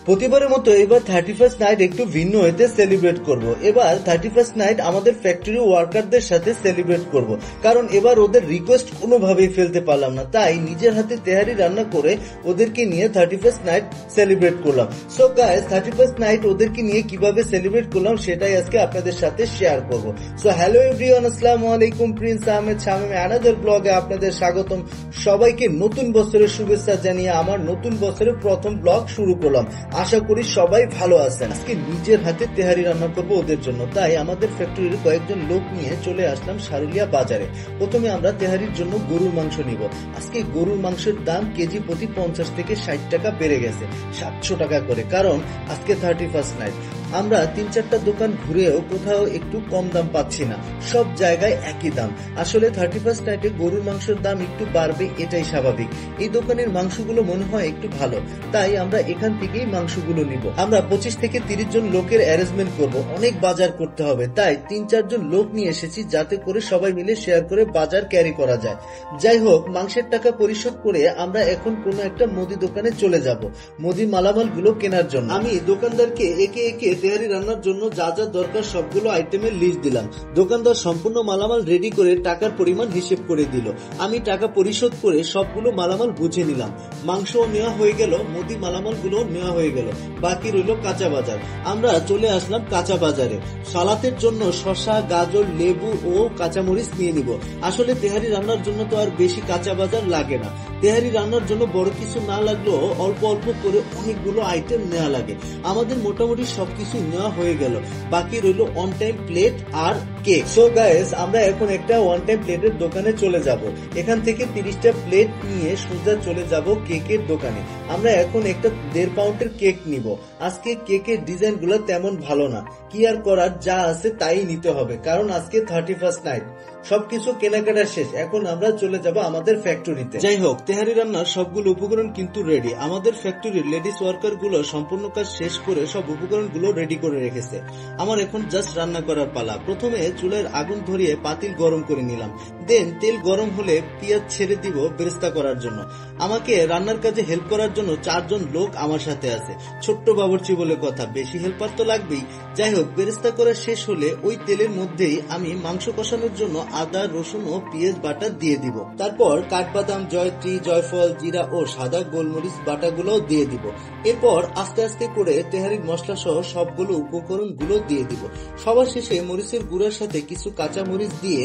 প্রতিবারের মতো এবার 31st নাইট একটু ভিন্ন হতে সেলিব্রেট করব। এবার 31st নাইট আমাদের ফ্যাক্টরি ওয়ার্কারদের সাথে সেলিব্রেট করব, কারণ এবার ওদের রিকোয়েস্ট কোনোভাবেই ফেলতে পারলাম না, তাই নিজের হাতে তেহারি রান্না করে ওদেরকে নিয়ে 31st নাইট সেলিব্রেট করলাম। সো গাইস, 31st নাইট ওদেরকে নিয়ে কিভাবে সেলিব্রেট করলাম সেটাই আজকে আপনাদের সাথে শেয়ার করব। সো হ্যালো এভরিওয়ান, আসসালামু আলাইকুম। প্রিন্স আহমেদ শামীম অ্যানাদার ব্লগে আপনাদের স্বাগতম। সবাইকে নতুন বছরের শুভেচ্ছা জানিয়ে আমার নতুন বছরের প্রথম ব্লগ শুরু করলাম। আশা করি সবাই ভালো আছেন। আজকে নিজের হাতে তেহারি রান্না করবো ওদের জন্য, তাই আমাদের ফ্যাক্টরির কয়েকজন লোক নিয়ে চলে আসলাম সারুলিয়া বাজারে। প্রথমে আমরা তেহারির জন্য গরুর মাংস নিব। আজকে গরুর মাংসের দাম কেজি প্রতি 50 থেকে 60 টাকা বেড়ে গেছে, 700 টাকা করে, কারণ আজকে 31st নাইট। আমরা 3-4টা দোকান ঘুরেও কোথাও একটু কম দাম পাচ্ছি না, সব জায়গায় একই দাম। আসলে 31st নাইটে গরুর মাংসের দাম একটু বাড়বে, এটাই স্বাভাবিক। এই দোকানের মাংসগুলো মনে হয় একটু ভালো, তাই আমরা এখান থেকেই মাংসগুলো নিব। আমরা 25 থেকে 30 জন লোকের অ্যারেঞ্জমেন্ট করব, অনেক বাজার করতে হবে, তাই 3-4 জন লোক নিয়ে এসেছি যাতে করে সবাই মিলে শেয়ার করে বাজার ক্যারি করা যায়। যাই হোক, মাংসের টাকা পরিশোধ করে আমরা এখন কোনো একটা মুদি দোকানে চলে যাব মুদি মালামাল গুলো কেনার জন্য। আমি দোকানদারকে একে একে তেহারি রান্নার জন্য যা যা দরকার সবগুলো আইটেমের লিস্ট দিলাম। দোকানদার সম্পূর্ণ মালামাল রেডি করে টাকার পরিমাণ হিসেব করে দিল। আমি টাকা পরিশোধ করে সবগুলো মালামাল বুঝে নিলাম। মাংসও নেওয়া হয়ে গেল, মুদি মালামাল গুলো নেওয়া হয়ে গেল, বাকি রইল কাঁচা বাজার। আমরা চলে আসলাম কাঁচা বাজারে। সালাতের জন্য শসা, গাজর, লেবু ও কাঁচামরিচ নিয়ে নিব। আসলে তেহারি রান্নার জন্য তো আর বেশি কাঁচা বাজার লাগে না। তেহারি রান্নার জন্য বড় কিছু না লাগলেও অল্প অল্প করে অনেকগুলো আইটেম নেওয়া লাগে। আমাদের মোটামুটি সবকিছু নেওয়া হয়ে গেল, বাকি রইল ওয়ান টাইম প্লেট আর কেক। সো গাইস, আমরা এখন একটা ওয়ান টাইম প্লেটের দোকানে চলে যাব। এখান থেকে 30টা প্লেট নিয়ে সোজা চলে যাব কেকের দোকানে। আমরা এখন একটা 1.5 পাউন্ডের কেক নিব। আজকে কেকের ডিজাইন গুলো তেমন ভালো না, কি আর করার, যা আছে তাই নিতে হবে, কারণ আজকে 31st নাইট। সবকিছু কেনাকাটা শেষ, এখন আমরা চলে যাব আমাদের ফ্যাক্টরিতে। যাই হোক, তেহারি রান্নার সবগুলো উপকরণ কিন্তু রেডি। আমাদের ফ্যাক্টরির লেডিস ওয়ার্কার গুলো সম্পূর্ণ কাজ শেষ করে সব উপকরণ গুলো রেডি করে রেখেছে। আমার এখন জাস্ট রান্না করার পালা। প্রথমে চুলার আগুন ধরিয়ে পাতিল গরম করে নিলাম। দেন তেল গরম হলে পেঁয়াজ ছেড়ে দিব বেরেস্তা করার জন্য। আমাকে রান্নার কাজে হেল্প করার জন্য 4 জন লোক আমার সাথে আছে। ছোট্ট বাবুর্চি বলে কথা, বেশি হেল্পার তো লাগবেই। যাই হোক, বেরেস্তা করা শেষ হলে ওই তেলের মধ্যেই আমি মাংস কষানোর জন্য আদা, রসুন ও পেঁয়াজ বাটা দিয়ে দিব। তারপর কাঠবাদাম, জয়ত্রী, জয়ফল, জিরা ও সাদা গোলমরিচ বাটাগুলো দিয়ে দিব। এরপর আস্তে আস্তে করে তেহারির মশলা সহ সবগুলো উপকরণ গুলো দিয়ে দিব। সবার শেষে মরিচের গুঁড়ার সাথে কিছু কাঁচা মরিচ দিয়ে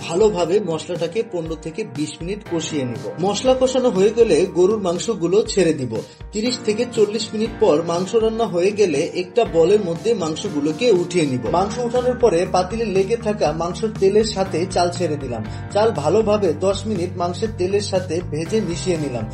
ভালোভাবে মশলাটাকে 15 থেকে 20 মিনিট কষিয়ে নিব। মশলা কষানো হয়ে গেলে গরুর মাংসগুলো ছেড়ে দিব। 30 থেকে 40 মিনিট পর মাংস রান্না হয়ে গেলে একটা বলের মধ্যে মাংসগুলোকে উঠিয়ে নিব। মাংস উঠানোর পরে পাতিলে লেগে থাকা মাংসের তেলের সাথে চাল ছেড়ে দিলাম। চাল ভালোভাবে 10 মিনিট মাংসের তেলের সাথে ভেজে মিশিয়ে নিলাম।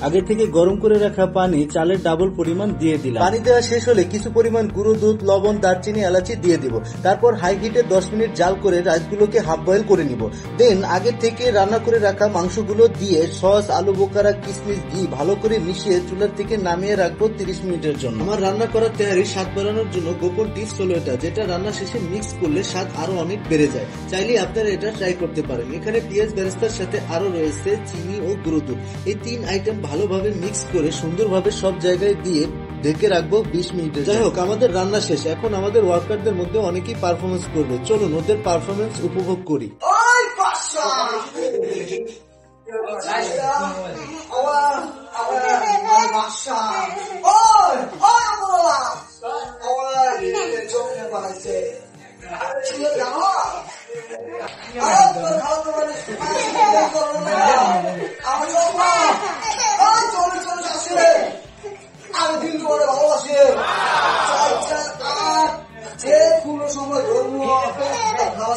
আগে থেকে গরম করে রাখা পানি চালের ডাবল পরিমাণ দিয়ে দিলাম। পানি দেওয়া শেষ হলে কিছু পরিমাণ গুঁড়ো দুধ, লবণ, দারচিনি, এলাচি দিয়ে দিব। তারপর হাই হিটে 10 মিনিট জাল করে রাইসগুলোকে হাফ বয়েল করে নিব। দেন আগে থেকে রান্না করে রাখা মাংসগুলো দিয়ে সস, আলু বোখারা, কিশমিশ দিয়ে ভালো করে মিশিয়ে চুলার থেকে নামিয়ে রাখবো 30 মিনিটের জন্য। আমার রান্না করা তেহারি স্বাদ বাড়ানোর জন্য গোপন টিপস হলো এটা, যেটা রান্না শেষে মিক্স করলে স্বাদ আরো অনেক বেড়ে যায়। চাইলে আপনারা এটা ট্রাই করতে পারেন। এখানে পেঁয়াজ বেরেস্তার সাথে আরো রয়েছে চিনি ও গুঁড়ো দুধ। এই 3 আইটেম ভালোভাবে মিক্স করে সুন্দরভাবে সব জায়গায় দিয়ে ঢেকে রাখবো 20 মিনিটের। যাই হোক, আমাদের রান্না শেষ। এখন আমাদের ওয়ার্কারদের মধ্যে অনেকেই পারফরমেন্স করবে, চলুন ওদের পারফরমেন্স উপভোগ করি। আমি কিন্তু অনেক ভালোবাসি, যে কোনো সময় ধর্ম খাওয়া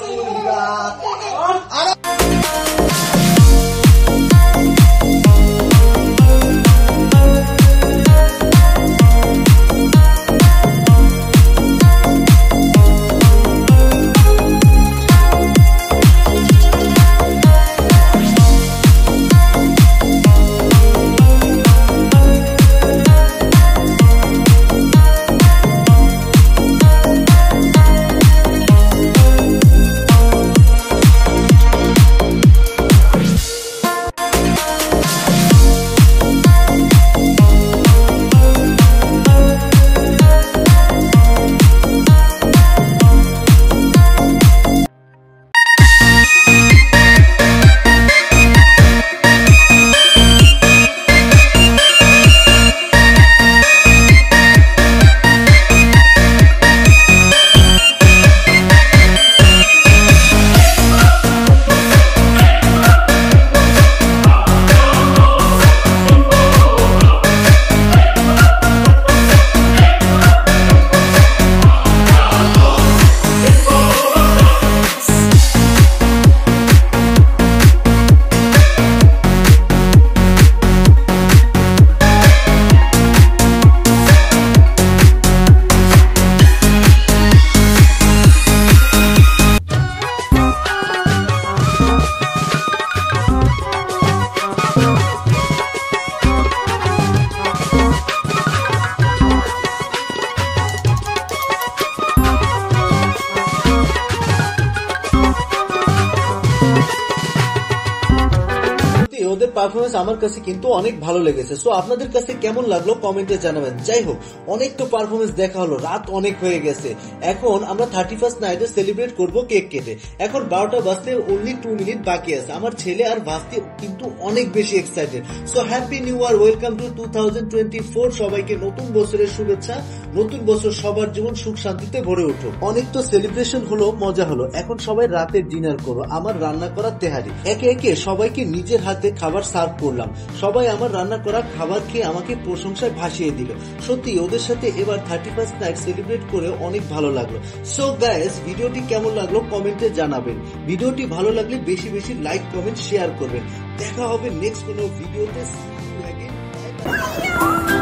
পারফরমেন্স আমার কাছে কিন্তু অনেক ভালো লেগেছে। সো আপনাদের কাছে কেমন লাগলো কমেন্টে জানাবেন। যাই হোক, অনেক তো পারফরমেন্স দেখা হলো, রাত অনেক হয়ে গেছে। এখন আমরা 31st নাইটে সেলিব্রেট করব কেক কেটে। এখন 12টা বাজতে অনলি 2 মিনিট বাকি আছে। আমার ছেলে আর ভাস্তি কিন্তু অনেক বেশি excited. So happy new year, welcome to 2024। সবাইকে নতুন বছরের শুভেচ্ছা। নতুন বছর সবার জীবন সুখ শান্তিতে ভরে উঠুক। অনেক তো সেলিব্রেশন হলো, মজা হলো। এখন সবাই রাতের ডিনার করো। আমার রান্না করা তেহারি। একে একে সবাইকে নিজের হাতে খাবার সার্ভ করলাম। সবাই আমার রান্না করা খাবার খেয়ে আমাকে প্রশংসায় ভাসিয়ে দিল। সত্যি ওদের সাথে এবার 31st নাইট সেলিব্রেট করে অনেক ভালো লাগলো। সো গাইস, ভিডিওটি কেমন লাগলো কমেন্টে জানাবেন। ভিডিওটি ভালো লাগলে বেশি বেশি লাইক, কমেন্ট, শেয়ার করবেন। দেখা হবে নেক্সট কোনো ভিডিওতে। See you again. Bye bye.